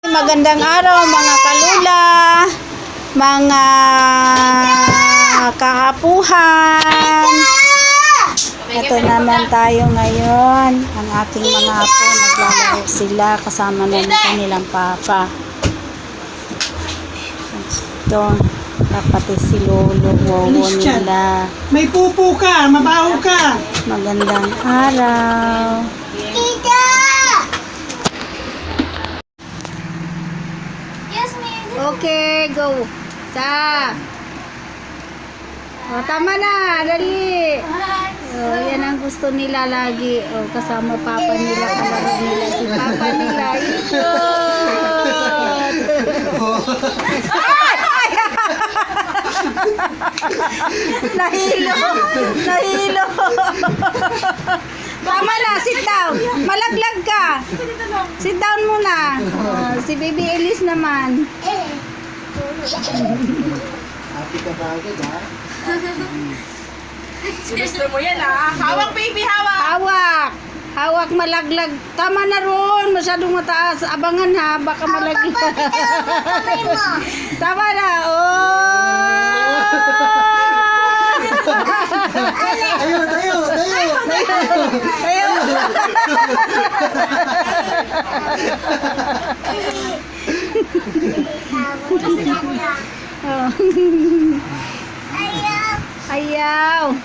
Magandang araw mga kalula, mga kakapuhan. Ito naman tayo ngayon. Ang aking mga apo, naglalaro sila kasama na ng kanilang papa. Ito, kapatid si Lolo, wowo nila. May pupo ka, mabaho ka. Magandang araw. Okay, go. Tama na, dali. Yan ang gusto nila lagi. Kasama papa nila, kalaro nila si papa nila. Nahilo. Tama na, sit down. Malaglag ka. Sit down muna. Si Baby Elise naman. Happy ka ba agad, ha? Gusto mo yan, ha? Hawak, baby, hawak! Hawak, malaglag. Tama na ron. Masyadong mataas. Abangan ha, baka malaglag. Tama na. Tayo. Ayaw.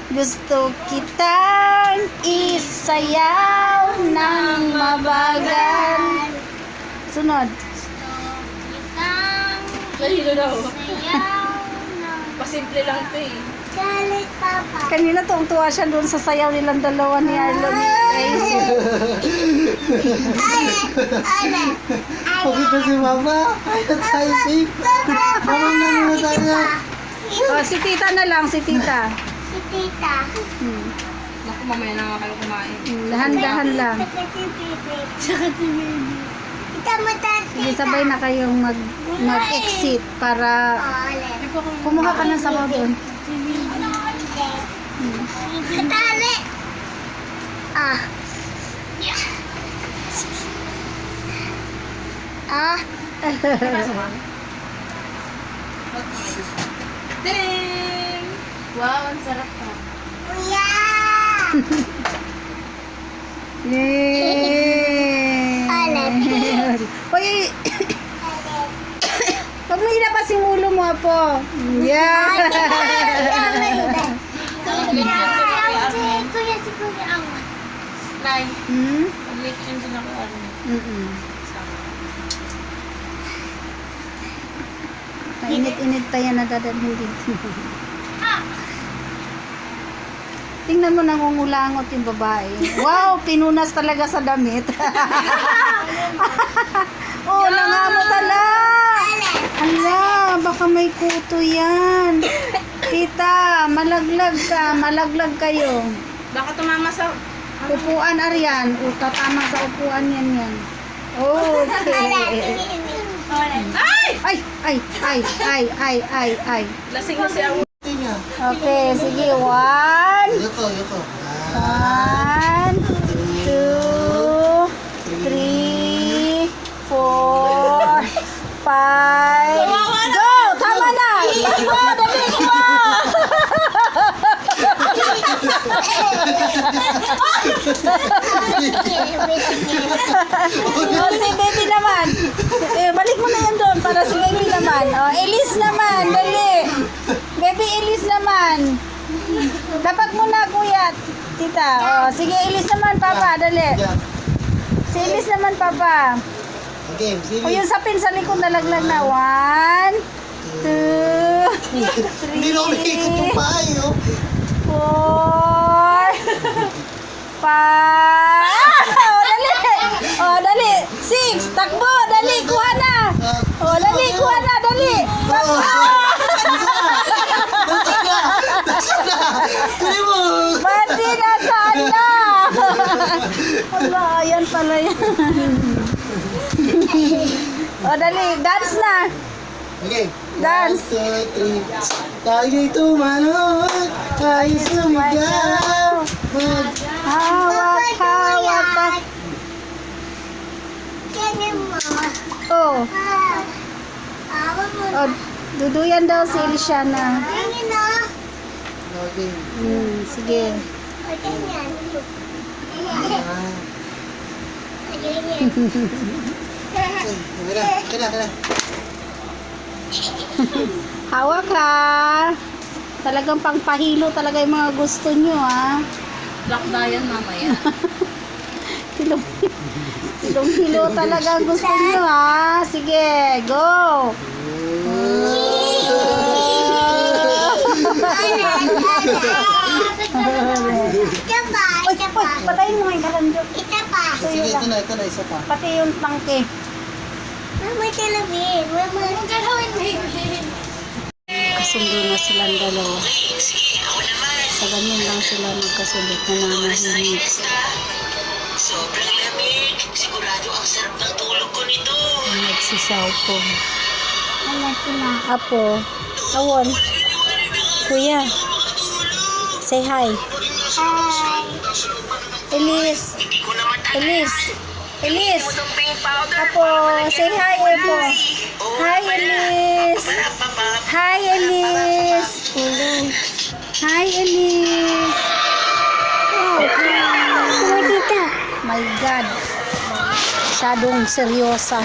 Gusto kitang isayaw ng mabagal. Sunod. Nahilo daw. Pasimple lang ito eh. Kanina tuwang-tuwa siya doon sa sayaw nilang dalawa ni Arlo ni Casey. Pagkita si Mama. Ayaw tayo, babe. Mama na muna tayo. Si tita na lang, si tita. Naku, mamaya na nga kayo kumain. Dahan-dahan lang. Sige, sabay na kayong mag-exit para kumuha ka ng sabaw doon. Ding! Wow, ang sarap pa. Yay! Hoy! Pag may ilabas yung ulo mo po. Yeah! Nay, Hmm? pag-late yun sila ko ano. Mainit-init pa yan na dadalhin dito. Tingnan mo, nangungulangot yung babae. Wow, pinunas talaga sa damit. Nangamot tala. Ala, baka may kuto yan. Tita, malaglag ka. Malaglag kayo. Baka tumama sa... Upuan, Arian. Tatama sa upuan yan. Okay. Ay. Lasing na si Awo. Okay, sige. 1, 1, 2, 3, 4, 5. Go! Tama na! Dali ko! Si baby naman. Balik mo na yan doon para si baby naman. Elise naman, dali. Baby Elise naman. Dapat mo na, kuya. Tita. Sige, Elise naman, papa. Dali. Si Elise naman, papa. Okay, sige. Yung sapin sa likod nalaglag na. 1, 2, 3, Hindi na umiikot yung paa, oh. 4, 5. Dali. 6. Takbo. Dali. Kuha na. Dali. Kuha na. Dali. Dali mo. Pati na sana. Wala. Ayan pala yan. Dali. Dance na. Okay. Dance. 1, 2, 3. Tayo'y tumalon, tayo'y sumigaw. Hawak-hawak Oh. Oh, duduyan daw si Elisiana. Loading. Sige. Kaya. Hawak ha. Talagang pangpahilo talaga yung mga gusto nyo ha. Black Diane mamaya. Hilong-hilo talaga ang gusto nyo ha. Sige, go. Uy, patayin mo yung kalandyo. Sige, ito na, isa pa. Pati yung tangke. Kasundo na silang dalawa. Sa ganyan lang sila magkasulot na nanahimik. Sobrang lamig. Sigurado ang sarap ng tulog ko nito. Nagsisaw po. Apo. Awon. Kuya. Say hi. Elise. Elise. Elise. Apo. Say hi, Apo. Hi, Elise. Hi, Elise. Hi, Elise. Oh, my God. Masyadong seryosa.